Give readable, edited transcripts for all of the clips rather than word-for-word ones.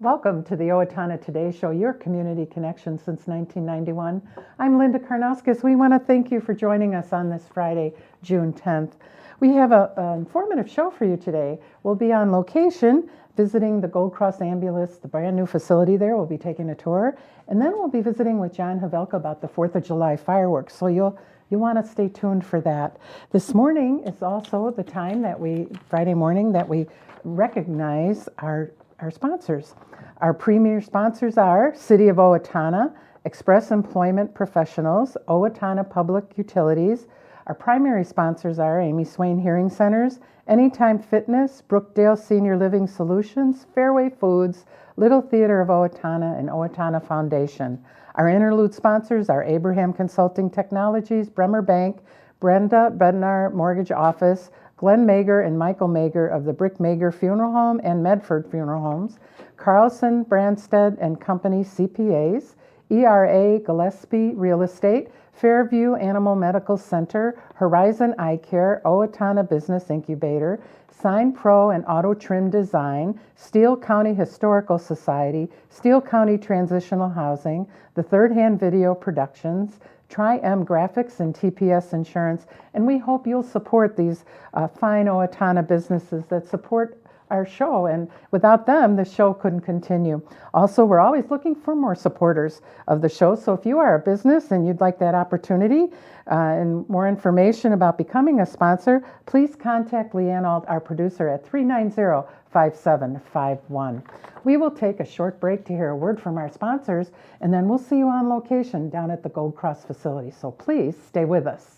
Welcome to the Owatonna Today Show, your community connection since 1991. I'm Linda Karnauskas. We want to thank you for joining us on this Friday, June 10th. We have an informative show for you today. We'll be on location visiting the Gold Cross Ambulance, the brand new facility there. We'll be taking a tour. And then we'll be visiting with John Havelka about the 4th of July fireworks. So you'll want to stay tuned for that. This morning is also the time Friday morning, that we recognize our sponsors. Our premier sponsors are City of Owatonna, Express Employment Professionals, Owatonna Public Utilities. Our primary sponsors are Amy Swain Hearing Centers, Anytime Fitness, Brookdale Senior Living Solutions, Fairway Foods, Little Theater of Owatonna, and Owatonna Foundation. Our interlude sponsors are Abraham Consulting Technologies, Bremer Bank, Brenda Bednar Mortgage Office, Glenn Mager and Michael Mager of the Brick Mager Funeral Home and Medford Funeral Homes, Carlson, Branstead and Company CPAs, ERA Gillespie Real Estate, Fairview Animal Medical Center, Horizon Eye Care, Owatonna Business Incubator, Sign Pro and Auto Trim Design, Steele County Historical Society, Steele County Transitional Housing, the Third Hand Video Productions, Tri-M Graphics and TPS Insurance, and we hope you'll support these fine Owatonna businesses that support our show, and without them, the show couldn't continue. Also, we're always looking for more supporters of the show, so if you are a business and you'd like that opportunity and more information about becoming a sponsor, please contact Leanne, our producer, at 390-5751. We will take a short break to hear a word from our sponsors, and then we'll see you on location down at the Gold Cross facility, so please stay with us.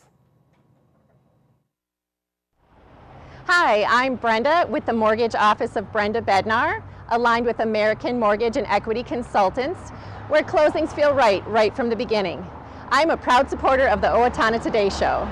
Hi, I'm Brenda with the Mortgage Office of Brenda Bednar, aligned with American Mortgage and Equity Consultants, where closings feel right from the beginning. I'm a proud supporter of the Owatonna Today Show.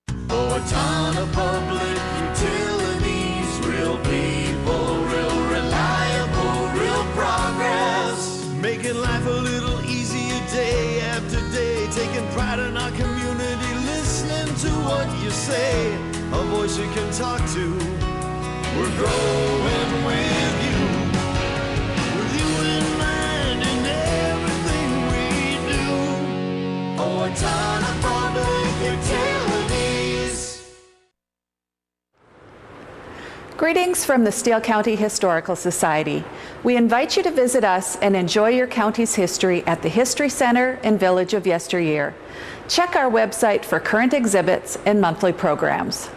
Owatonna Public Utilities, real people, real reliable, real progress. Making life a little easier day after day, taking pride in our community, listening to what you say, a voice you can talk to. We're growing with you in mind in everything we do. Owatonna Public Utilities. Greetings from the Steele County Historical Society. We invite you to visit us and enjoy your county's history at the History Center and Village of Yesteryear. Check our website for current exhibits and monthly programs.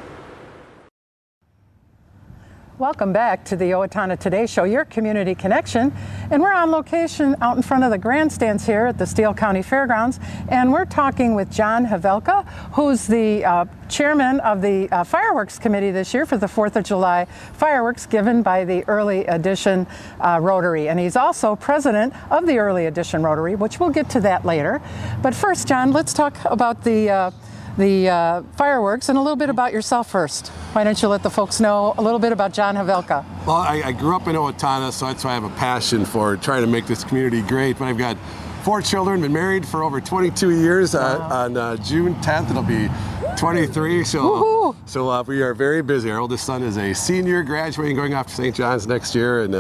Welcome back to the Owatonna Today Show, your community connection. And we're on location out in front of the grandstands here at the Steele County Fairgrounds. And we're talking with John Havelka, who's the chairman of the fireworks committee this year for the 4th of July fireworks given by the Early Edition Rotary. And he's also president of the Early Edition Rotary, which we'll get to that later. But first, John, let's talk about the fireworks and a little bit about yourself first. Why don't you let the folks know a little bit about John Havelka? Well, I grew up in Owatonna, so that's why I have a passion for trying to make this community great. But I've got 4 children, been married for over 22 years. On June 10th, it'll be 23. So we are very busy. Our oldest son is a senior, graduating, going off to St. John's next year, and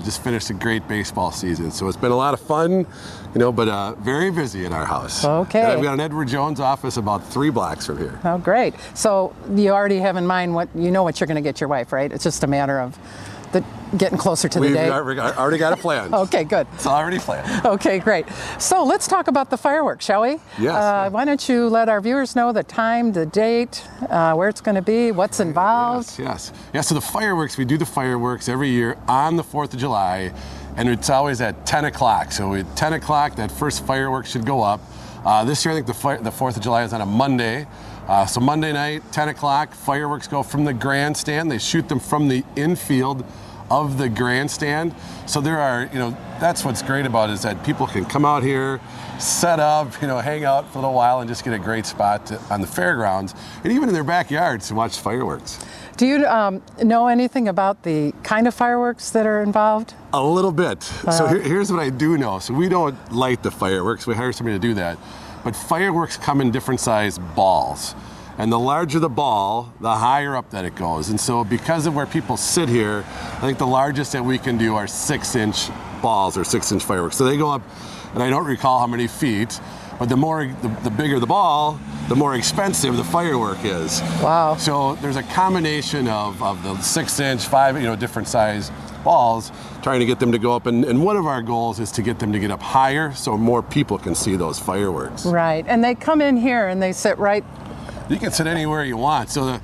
just finished a great baseball season. So it's been a lot of fun, but very busy in our house. Okay. And I've got an Edward Jones office about 3 blocks from here. Oh, great. So you already have in mind what you're going to get your wife, right? It's just a matter of getting closer to the day. We've already got a plan. Okay, good. It's already planned. Okay, great. So let's talk about the fireworks, shall we? Yes. Why don't you let our viewers know the time, the date, where it's going to be, what's involved? Yes. Yeah, so the fireworks, we do the fireworks every year on the 4th of July, and it's always at 10 o'clock. So at 10 o'clock, that first fireworks should go up. This year, I think the 4th of July is on a Monday. So Monday night, 10 o'clock, fireworks go from the grandstand. They shoot them from the infield of the grandstand. So there are, that's what's great about it, is that people can come out here, set up, hang out for a little while and just get a great spot on the fairgrounds and even in their backyards to watch fireworks. Do you know anything about the kind of fireworks that are involved? A little bit. So here's what I do know. So we don't light the fireworks. We hire somebody to do that. But fireworks come in different size balls. And the larger the ball, the higher up that it goes. And so because of where people sit here, I think the largest that we can do are 6-inch balls or 6-inch fireworks. So they go up, and I don't recall how many feet, but the bigger the ball, the more expensive the firework is. Wow. So there's a combination of the 6-inch, 5, different size balls, trying to get them to go up. And one of our goals is to get them to get up higher so more people can see those fireworks. Right. And they come in here and they sit right. You can sit anywhere you want. So,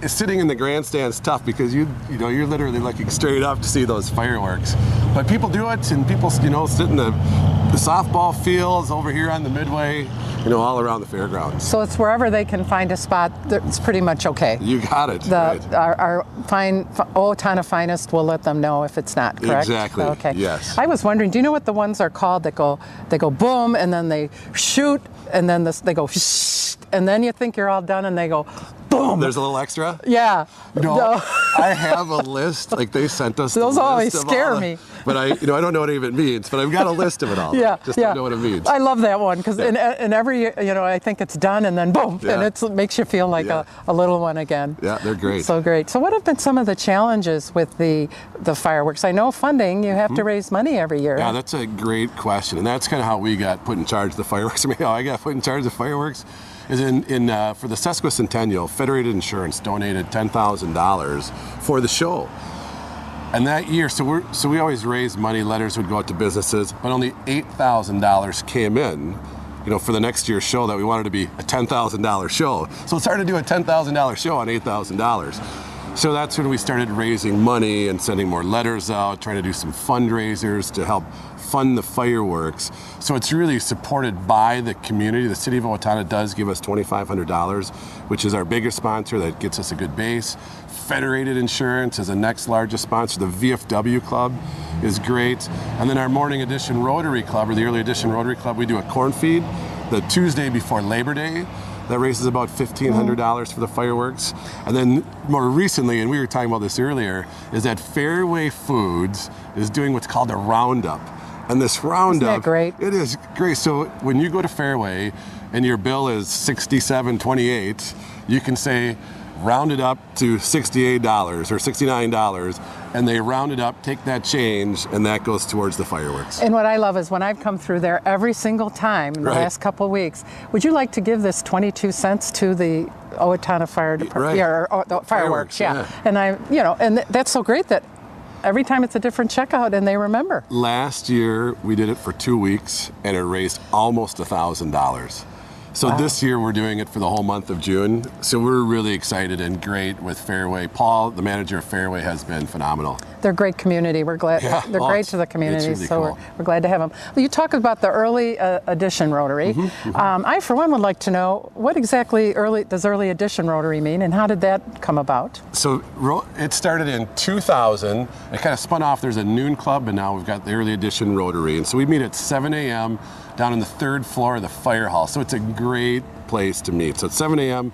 sitting in the grandstand is tough because you're literally looking straight up to see those fireworks. But people do it, and people, sit in the softball fields over here on the Midway, all around the fairgrounds. So it's wherever they can find a spot. It's pretty much okay. You got it. Right. Our fine Owatonna finest will let them know if it's not correct. Exactly. Okay. Yes. I was wondering, do you know what the ones are called that go boom and then they shoot and then they go shh, and then you think you're all done and they go boom. There's a little extra? Yeah. No. I have a list. Like they sent us. Those always scare me. But I don't know what it even means. But I've got a list of it all. Yeah. Just don't know what it means. I love that one because in every I think it's done and then boom, and it makes you feel like a little one again. Yeah, they're great. So great. So what have been some of the challenges with the fireworks? I know funding. You have to raise money every year. Yeah, that's a great question, and that's kind of how we got put in charge of the fireworks. I mean, how I got put in charge of the fireworks is for the sesquicentennial, Federated Insurance donated $10,000 for the show. And that year, so we always raised money. Letters would go out to businesses, but only $8,000 came in, for the next year's show that we wanted to be a $10,000 show. So it's hard to do a $10,000 show on $8,000. So that's when we started raising money and sending more letters out, trying to do some fundraisers to help fund the fireworks. So it's really supported by the community. The city of Owatonna does give us $2,500, which is our biggest sponsor. That gets us a good base. Federated Insurance is the next largest sponsor. The VFW Club is great. And then our Morning Edition Rotary Club, or the Early Edition Rotary Club, we do a corn feed the Tuesday before Labor Day. That raises about $1,500 for the fireworks. And then more recently, and we were talking about this earlier, is that Fairway Foods is doing what's called a roundup. And this roundup, isn't that great? It is great. So when you go to Fairway and your bill is $67.28, you can say round it up to $68 or $69, and they round it up, take that change, and that goes towards the fireworks. And what I love is when I've come through there every single time in the last couple of weeks, would you like to give this 22 cents to the Owatonna Fire Department? Right. Or the fireworks, yeah. And and that's so great that every time it's a different checkout and they remember. Last year we did it for 2 weeks and it raised almost $1,000. So This year we're doing it for the whole month of June. So we're really excited and great with Fairway. Paul, the manager of Fairway, has been phenomenal. They're a great community. We're glad they're great to the community. Really so cool. we're glad to have them. You talk about the Early Edition Rotary. I, for one, would like to know what exactly does Early Edition Rotary mean, and how did that come about? So it started in 2000. It kind of spun off. There's a noon club, and now we've got the Early Edition Rotary. And so we meet at 7 a.m. down on the 3rd floor of the fire hall. So it's a great place to meet. So at 7 a.m.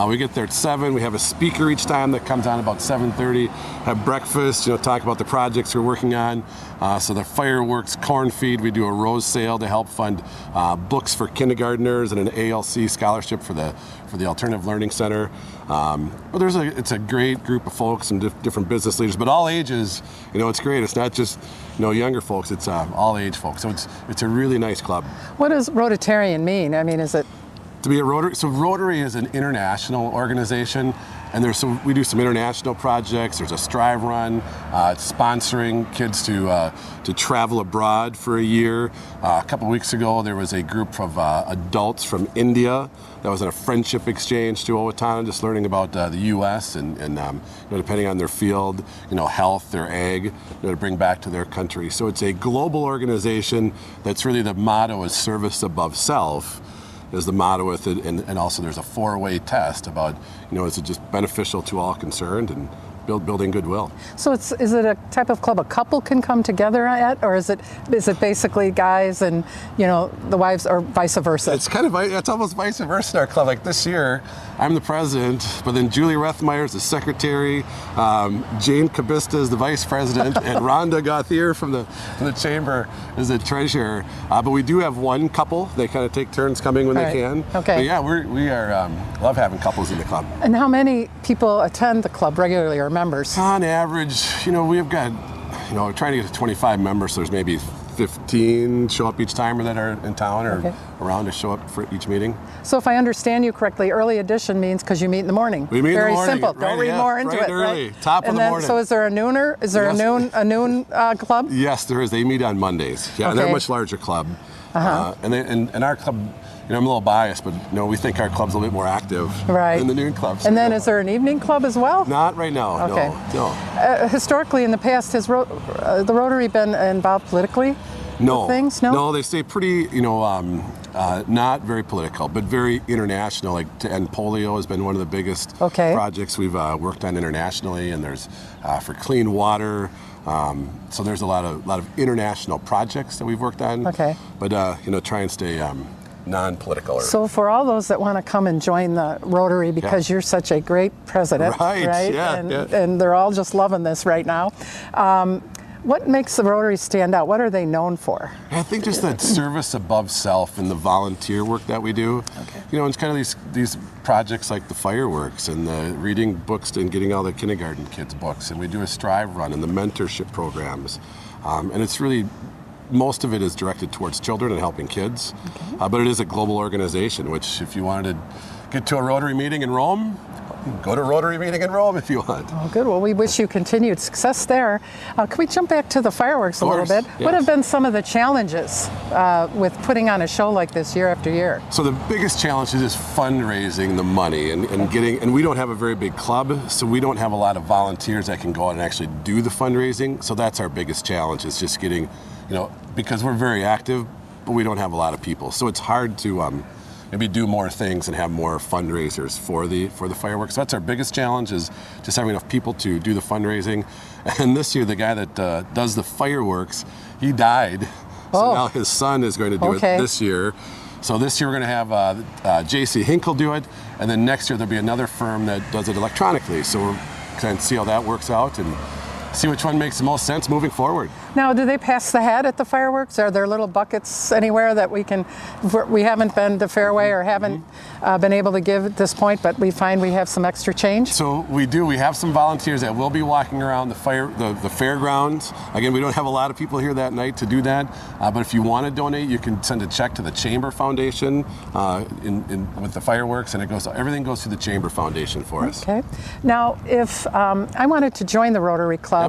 We get there at 7. We have a speaker each time that comes on about 7:30. Have breakfast, talk about the projects we're working on. So the fireworks, corn feed. We do a rose sale to help fund books for kindergartners and an ALC scholarship for the Alternative Learning Center. But it's a great group of folks and different business leaders, but all ages. It's great. It's not just younger folks. It's all age folks. So it's a really nice club. What does Rotarian mean? I mean, is it to be a Rotary? So Rotary is an international organization, and we do some international projects. There's a Strive Run, sponsoring kids to travel abroad for a year. A couple weeks ago, there was a group of adults from India that was in a friendship exchange to Owatonna, just learning about the U.S. and depending on their field, health, their ag, to bring back to their country. So it's a global organization that's really the motto is service above self. Is the motto with it, and also there's a 4-way test about, is it just beneficial to all concerned, and building goodwill. So is it a type of club a couple can come together at, or is it basically guys and the wives, or vice versa? It's almost vice versa in our club. Like this year, I'm the president, but then Julie Rethmeyer is the secretary, Jane Cabista is the vice president, and Rhonda Gauthier from the chamber is the treasurer. But we do have one couple. They kind of take turns coming when they can. Okay. But yeah, we are love having couples in the club. And how many people attend the club regularly, or members? On average, we've got, we're trying to get to 25 members, so there's maybe 15 show up each time, or that are in town or around to show up for each meeting. So if I understand you correctly, early edition means because you meet in the morning. We meet Very in the morning. simple. Right, Don't read more into it. Early. Right? Top of the morning. So is there a nooner? Is there a noon club? Yes, there is. They meet on Mondays. Yeah, they're a much larger club. And our club, I'm a little biased, but we think our club's a little bit more active than the noon clubs. And then is there an evening club as well? Not right now. Okay. No. Historically, in the past, has the Rotary been involved politically? No. Things? No, they stay pretty, not very political, but very international. Like to end polio has been one of the biggest projects we've worked on internationally, and there's for clean water. So there's a lot of international projects that we've worked on. Okay. But try and stay non-political. So for all those that want to come and join the Rotary, because you're such a great president, right? Yeah, and they're all just loving this right now. What makes the Rotary stand out? What are they known for? I think just that service above self and the volunteer work that we do. Okay. It's kind of these projects like the fireworks and the reading books and getting all the kindergarten kids books, and we do a Strive Run and the mentorship programs. And it's really, most of it is directed towards children and helping kids. Okay. But it is a global organization, which if you wanted to get to a Rotary meeting in Rome, go to Rotary meeting in Rome if you want. Oh, good. Well, we wish you continued success there. Can we jump back to the fireworks a little bit? Yes. What have been some of the challenges with putting on a show like this year after year? So the biggest challenge is fundraising the money and getting, and we don't have a very big club, so we don't have a lot of volunteers that can go out and actually do the fundraising. So that's our biggest challenge, is just getting, because we're very active, but we don't have a lot of people. So it's hard to maybe do more things and have more fundraisers for the fireworks. So that's our biggest challenge, is just having enough people to do the fundraising. And this year, the guy that does the fireworks, he died. So now his son is going to do it this year. So this year we're going to have J.C. Hinkle do it, and then next year there'll be another firm that does it electronically. So we're trying to see how that works out and see which one makes the most sense moving forward. Now, do they pass the hat at the fireworks? Are there little buckets anywhere that we haven't been to Fairway or haven't been able to give at this point, but we find we have some extra change? So we do. We have some volunteers that will be walking around the fairgrounds. Again, we don't have a lot of people here that night to do that, but if you want to donate, you can send a check to the Chamber Foundation with the fireworks, and everything goes through the Chamber Foundation for us. Okay. Now, if I wanted to join the Rotary Club,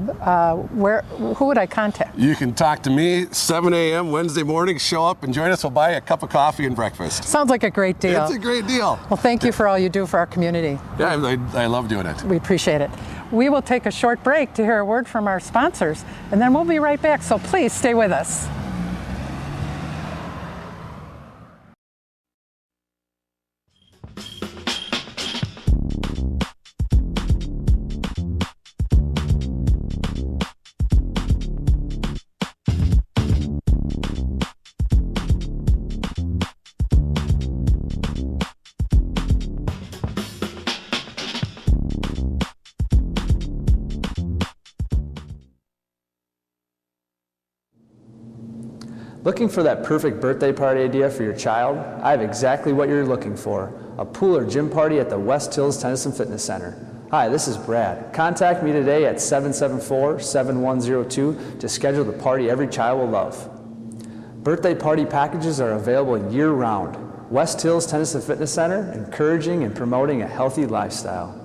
who would I contact? You can talk to me 7 a.m. Wednesday morning. Show up and join us. We'll buy you a cup of coffee and breakfast. Sounds like a great deal. It's a great deal. Well, thank you for all you do for our community. Yeah, I love doing it. We appreciate it. We will take a short break to hear a word from our sponsors, and then we'll be right back. So please stay with us. Looking for that perfect birthday party idea for your child? I have exactly what you're looking for, a pool or gym party at the West Hills Tennis and Fitness Center. Hi, this is Brad. Contact me today at 774-7102 to schedule the party every child will love. Birthday party packages are available year-round. West Hills Tennis and Fitness Center, encouraging and promoting a healthy lifestyle.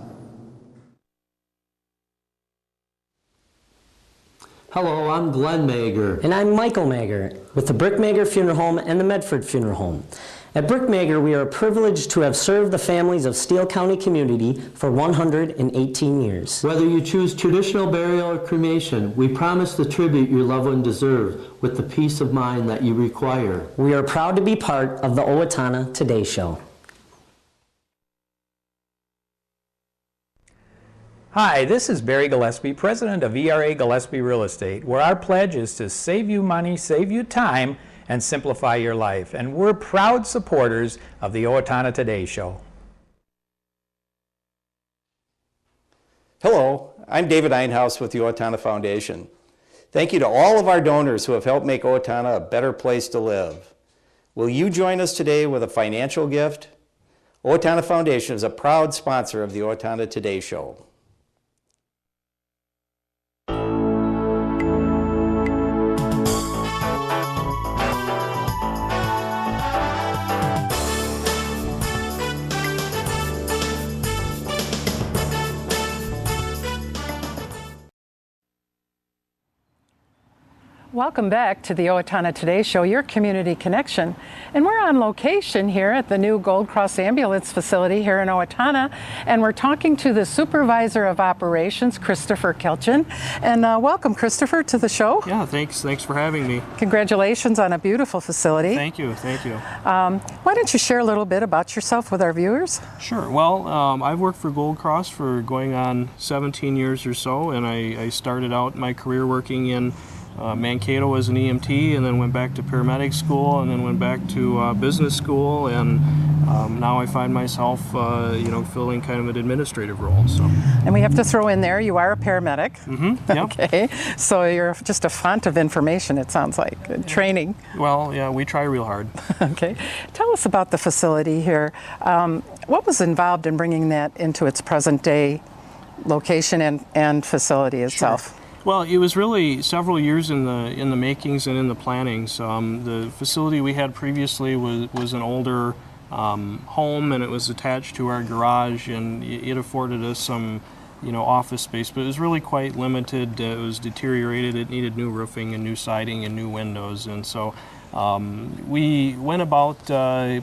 Hello, I'm Glenn Mager. And I'm Michael Mager with the Brick Mager Funeral Home and the Medford Funeral Home. At Brick Mager, we are privileged to have served the families of Steele County community for 118 years. Whether you choose traditional burial or cremation, we promise the tribute your loved one deserves with the peace of mind that you require. We are proud to be part of the Owatonna Today Show. Hi, this is Barry Gillespie, president of ERA Gillespie Real Estate, where our pledge is to save you money, save you time, and simplify your life. And we're proud supporters of the Owatonna Today Show. Hello, I'm David Einhaus with the Owatonna Foundation. Thank you to all of our donors who have helped make Owatonna a better place to live. Will you join us today with a financial gift? Owatonna Foundation is a proud sponsor of the Owatonna Today Show. Welcome back to the Owatonna Today Show, your community connection. And we're on location here at the new Gold Cross Ambulance facility here in Owatonna. And we're talking to the Supervisor of Operations, Kristofer Keltgen. And welcome, Kristofer, to the show. Yeah, thanks for having me. Congratulations on a beautiful facility. Thank you. Why don't you share a little bit about yourself with our viewers? Sure. Well, I've worked for Gold Cross for going on 17 years or so, and I started out my career working in Mankato as an EMT, and then went back to paramedic school, and then went back to business school, and now I find myself, filling kind of an administrative role. So. And we have to throw in there, you are a paramedic. Mm-hmm. Yep. Okay. So you're just a font of information, it sounds like, training. Well, yeah, we try real hard. Okay. Tell us about the facility here. What was involved in bringing that into its present day location and facility itself? Sure. Well, it was really several years in the makings and in the plannings. The facility we had previously was an older home, and it was attached to our garage, and it afforded us some, office space, but it was really quite limited. It was deteriorated. It needed new roofing and new siding and new windows, and so we went about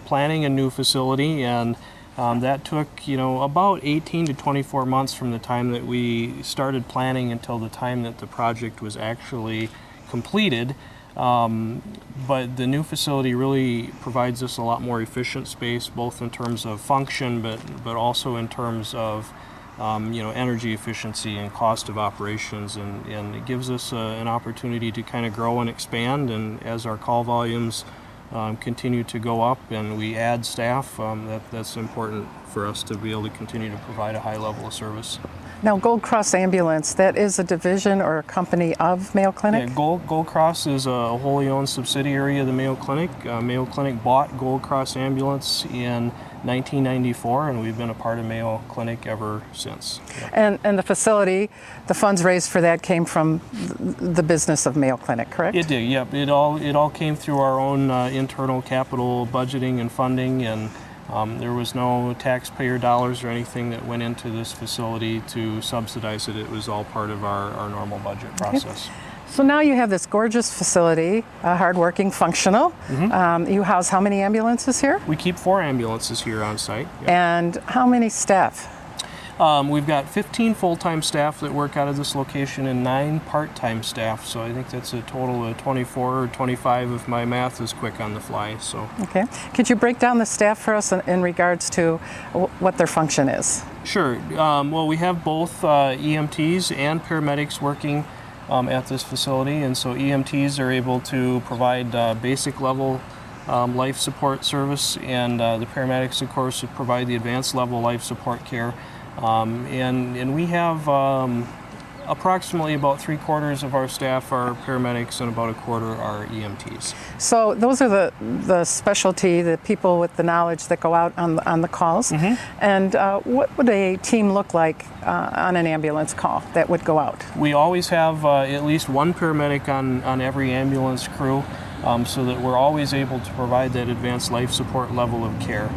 planning a new facility, and that took, about 18 to 24 months from the time that we started planning until the time that the project was actually completed. But the new facility really provides us a lot more efficient space, both in terms of function, but also in terms of energy efficiency and cost of operations, and it gives us an opportunity to kind of grow and expand. And as our call volumes continue to go up and we add staff, that's important for us to be able to continue to provide a high level of service. Now, Gold Cross Ambulance, that is a division or a company of Mayo Clinic? Yeah, Gold Cross is a wholly owned subsidiary of the Mayo Clinic. Mayo Clinic bought Gold Cross Ambulance in 1994, and we've been a part of Mayo Clinic ever since. Yeah. And the facility, the funds raised for that came from the business of Mayo Clinic, correct? It did, yep. It all came through our own internal capital budgeting and funding, and there was no taxpayer dollars or anything that went into this facility to subsidize it. It was all part of our normal budget process. Okay. So now you have this gorgeous facility, hardworking, functional. Mm-hmm. You house how many ambulances here? We keep 4 ambulances here on site. Yep. And how many staff? We've got 15 full-time staff that work out of this location and 9 part-time staff. So I think that's a total of 24 or 25 if my math is quick on the fly. So. Okay. Could you break down the staff for us in regards to what their function is? Sure. Well, we have both EMTs and paramedics working at this facility, and so EMTs are able to provide basic level life support service, and the paramedics, of course, provide the advanced level life support care. And we have approximately about 3/4 of our staff are paramedics and about 1/4 are EMTs. So those are the specialty, the people with the knowledge that go out on the calls. Mm-hmm. And what would a team look like on an ambulance call that would go out? We always have at least one paramedic on every ambulance crew, so that we're always able to provide that advanced life support level of care.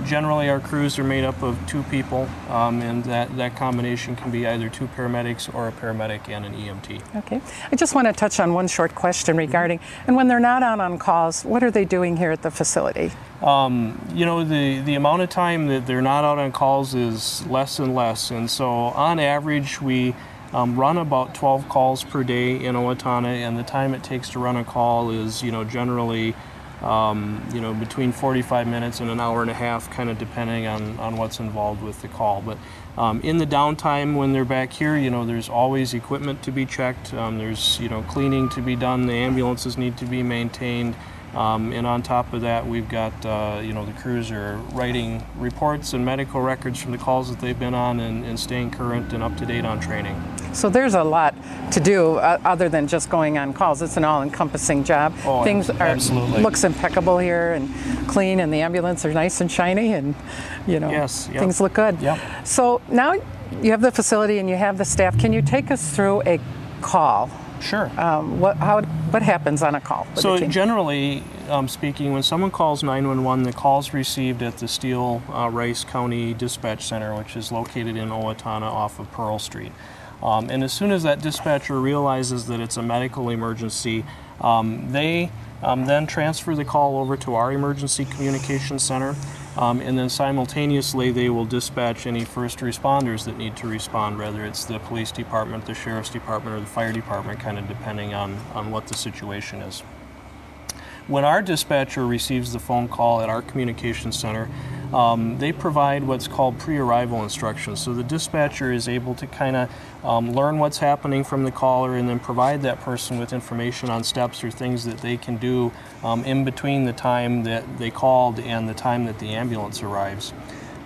Generally, our crews are made up of 2 people, and that combination can be either 2 paramedics or a paramedic and an EMT. Okay. I just want to touch on one short question regarding, and when they're not out on calls, what are they doing here at the facility? The amount of time that they're not out on calls is less and less, and so on average, we run about 12 calls per day in Owatonna, and the time it takes to run a call is, generally between 45 minutes and an hour and a half, kind of depending on what's involved with the call. But in the downtime when they're back here, there's always equipment to be checked. There's, cleaning to be done. The ambulances need to be maintained. And on top of that, we've got, the crews are writing reports and medical records from the calls that they've been on and staying current and up to date on training. So there's a lot to do other than just going on calls. It's an all-encompassing job. Oh, Things absolutely. looks impeccable here and clean, and the ambulance are nice and shiny, and Yes, yep. things look good. Yep. So now you have the facility and you have the staff. Can you take us through a call? Sure. What happens on a call? So generally speaking, when someone calls 911, the call's received at the Steele Rice County Dispatch Center, which is located in Owatonna off of Pearl Street. And as soon as that dispatcher realizes that it's a medical emergency, they then transfer the call over to our emergency communications center. And then simultaneously they will dispatch any first responders that need to respond, whether it's the police department, the sheriff's department, or the fire department, kind of depending on what the situation is. When our dispatcher receives the phone call at our communications center, they provide what's called pre-arrival instructions. So the dispatcher is able to kind of learn what's happening from the caller and then provide that person with information on steps or things that they can do in between the time that they called and the time that the ambulance arrives.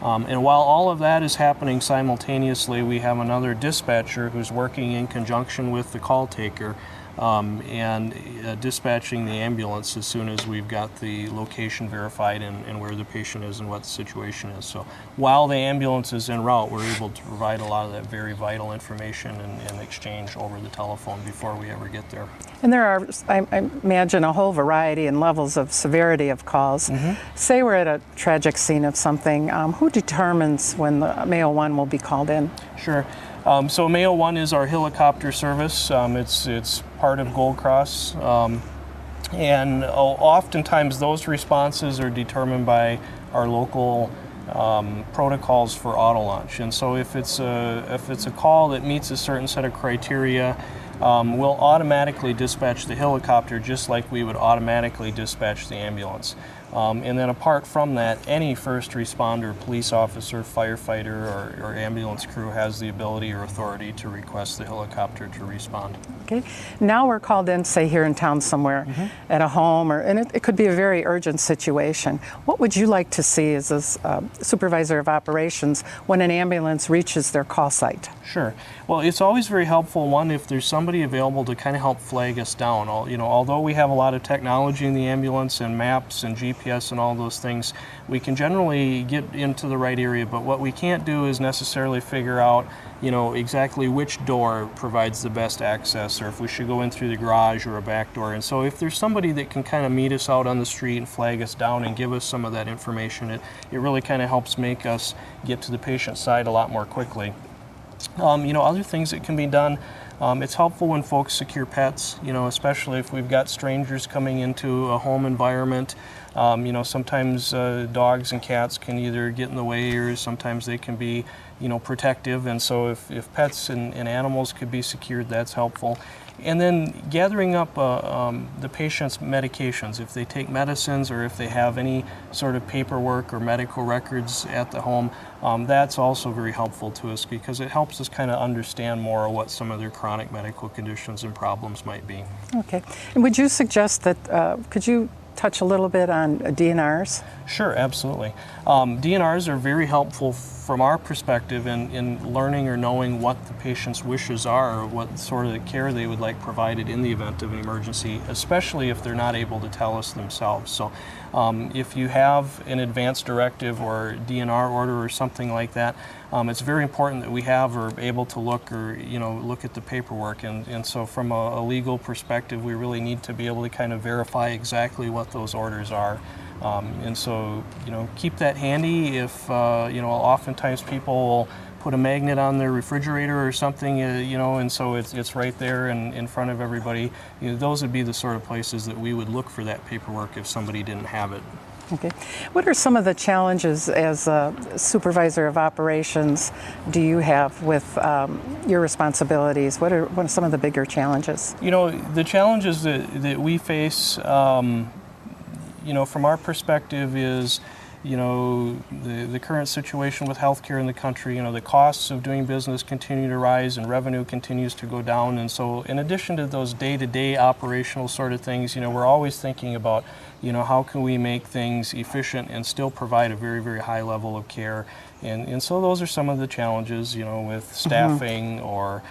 And while all of that is happening simultaneously, we have another dispatcher who's working in conjunction with the call taker and dispatching the ambulance as soon as we've got the location verified and where the patient is and what the situation is. So while the ambulance is en route, we're able to provide a lot of that very vital information and exchange over the telephone before we ever get there. And there are, I imagine, a whole variety and levels of severity of calls. Mm-hmm. Say we're at a tragic scene of something. Who determines when the Mayo 1 will be called in? Sure. So Mayo 1 is our helicopter service. It's part of Gold Cross. And oftentimes those responses are determined by our local protocols for auto launch. And so if it's a call that meets a certain set of criteria, we'll automatically dispatch the helicopter just like we would automatically dispatch the ambulance. And then apart from that, any first responder, police officer, firefighter, or ambulance crew has the ability or authority to request the helicopter to respond. Okay. Now we're called in, say here in town somewhere, mm-hmm. at a home, and it could be a very urgent situation. What would you like to see as a supervisor of operations when an ambulance reaches their call site? Sure. Well, it's always very helpful, one, if there's somebody available to kind of help flag us down. Although we have a lot of technology in the ambulance and maps and GPS and all those things, we can generally get into the right area, but what we can't do is necessarily figure out exactly which door provides the best access, or if we should go in through the garage or a back door. And so if there's somebody that can kind of meet us out on the street and flag us down and give us some of that information, it really kind of helps make us get to the patient side a lot more quickly. Other things that can be done, it's helpful when folks secure pets, especially if we've got strangers coming into a home environment. Sometimes dogs and cats can either get in the way, or sometimes they can be protective, and so if pets and animals could be secured, that's helpful. And then gathering up the patient's medications, if they take medicines or if they have any sort of paperwork or medical records at the home, that's also very helpful to us because it helps us kind of understand more what some of their chronic medical conditions and problems might be. Okay. And would you suggest that, could you touch a little bit on DNRs? Sure, absolutely. DNRs are very helpful from our perspective in learning or knowing what the patient's wishes are, or what sort of care they would like provided in the event of an emergency, especially if they're not able to tell us themselves. So if you have an advance directive or DNR order or something like that, it's very important that we have or able to look at the paperwork. And so from a legal perspective, we really need to be able to kind of verify exactly what those orders are. And so, keep that handy. If, oftentimes people will put a magnet on their refrigerator or something, and so it's right there and in front of everybody. Those would be the sort of places that we would look for that paperwork if somebody didn't have it. Okay. What are some of the challenges as a supervisor of operations do you have with your responsibilities? What are some of the bigger challenges? The challenges that we face, from our perspective is, the current situation with healthcare in the country, the costs of doing business continue to rise and revenue continues to go down. And so in addition to those day-to-day operational sort of things, we're always thinking about, how can we make things efficient and still provide a very, very high level of care. And so those are some of the challenges, with staffing or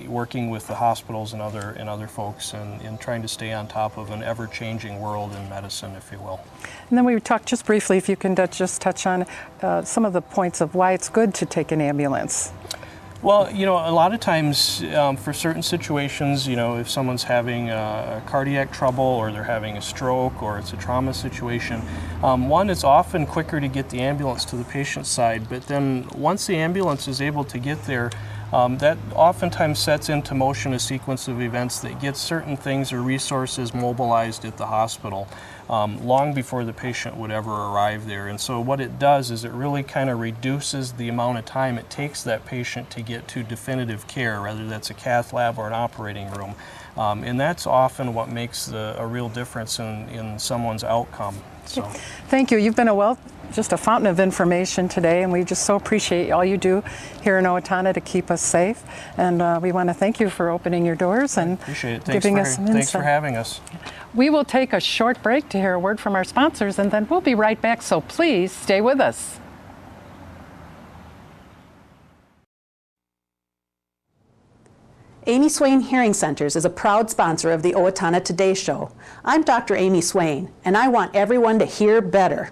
working with the hospitals and other folks and trying to stay on top of an ever-changing world in medicine, if you will. And then we talked just briefly, if you can just touch on some of the points of why it's good to take an ambulance. Well, a lot of times for certain situations, if someone's having cardiac trouble or they're having a stroke or it's a trauma situation, one, it's often quicker to get the ambulance to the patient's side, but then once the ambulance is able to get there, that oftentimes sets into motion a sequence of events that gets certain things or resources mobilized at the hospital long before the patient would ever arrive there. And so what it does is it really kind of reduces the amount of time it takes that patient to get to definitive care, whether that's a cath lab or an operating room. And that's often what makes a real difference in someone's outcome. So. Thank you. You've been just a fountain of information today, and we just so appreciate all you do here in Owatonna to keep us safe. And we want to thank you for opening your doors and giving us some insight. Thanks for having us. We will take a short break to hear a word from our sponsors, and then we'll be right back, so please stay with us. Amy Swain Hearing Centers is a proud sponsor of the Owatonna Today Show. I'm Dr. Amy Swain, and I want everyone to hear better.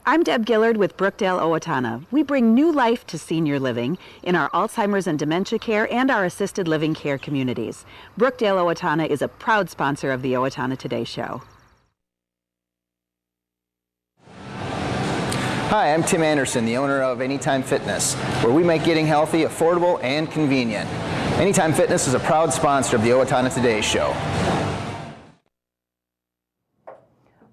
I'm Deb Gillard with Brookdale Owatonna. We bring new life to senior living in our Alzheimer's and dementia care and our assisted living care communities. Brookdale Owatonna is a proud sponsor of the Owatonna Today Show. Hi, I'm Tim Anderson, the owner of Anytime Fitness, where we make getting healthy affordable and convenient. Anytime Fitness is a proud sponsor of the Owatonna Today Show.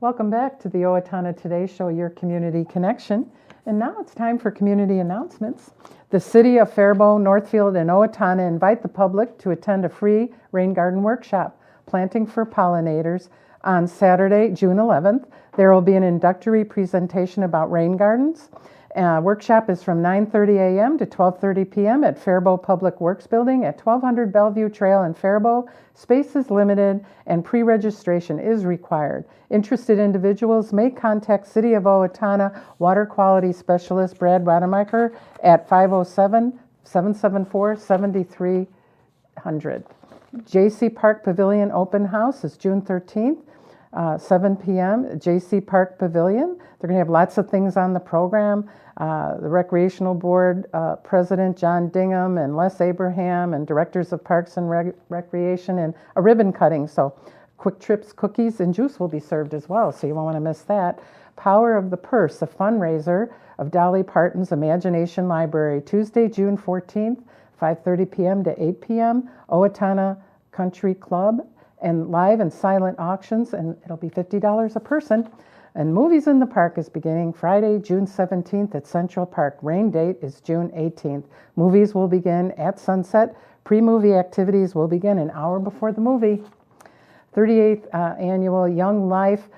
Welcome back to the Owatonna Today Show, your community connection. And now it's time for community announcements. The City of Faribault, Northfield, and Owatonna invite the public to attend a free rain garden workshop, Planting for Pollinators, on Saturday, June 11th. There will be an introductory presentation about rain gardens. Workshop is from 9:30 a.m. to 12:30 p.m. at Faribault Public Works Building at 1200 Bellevue Trail in Faribault. Space is limited and pre-registration is required. Interested individuals may contact City of Owatonna Water Quality Specialist Brad Rademacher at 507-774-7300. J.C. Park Pavilion Open House is June 13th. 7 p.m. J.C. Park Pavilion. They're going to have lots of things on the program. The Recreational Board President John Dingham and Les Abraham and Directors of Parks and Recreation and a ribbon cutting. So Quick Trips, cookies, and juice will be served as well, so you won't want to miss that. Power of the Purse, a fundraiser of Dolly Parton's Imagination Library, Tuesday, June 14th, 5:30 p.m. to 8 p.m. Owatonna Country Club. And live and silent auctions, and it'll be $50 a person. And Movies in the Park is beginning Friday, June 17th at Central Park. Rain date is June 18th. Movies will begin at sunset. Pre-movie activities will begin an hour before the movie. 38th Annual Young Life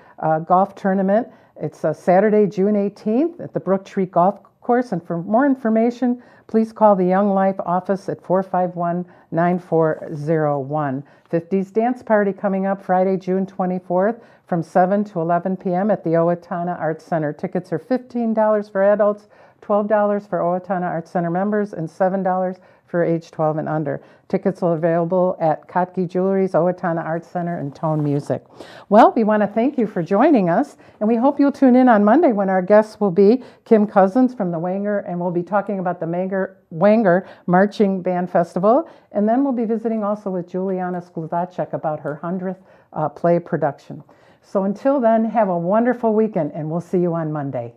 Golf Tournament. It's Saturday, June 18th at the Brooktree Golf Course. And for more information, please call the Young Life office at 451-9401. 50s Dance Party coming up Friday, June 24th from 7 to 11 p.m. at the Owatonna Arts Center. Tickets are $15 for adults, $12 for Owatonna Arts Center members, and $7 for age 12 and under. Tickets are available at Kotke Jewelry's Owatonna Arts Center and Tone Music. Well, we want to thank you for joining us, and we hope you'll tune in on Monday when our guests will be Kim Cousins from the Wanger, and we'll be talking about the Wanger Marching Band Festival, and then we'll be visiting also with Juliana Sklzacek about her 100th play production. So until then, have a wonderful weekend, and we'll see you on Monday.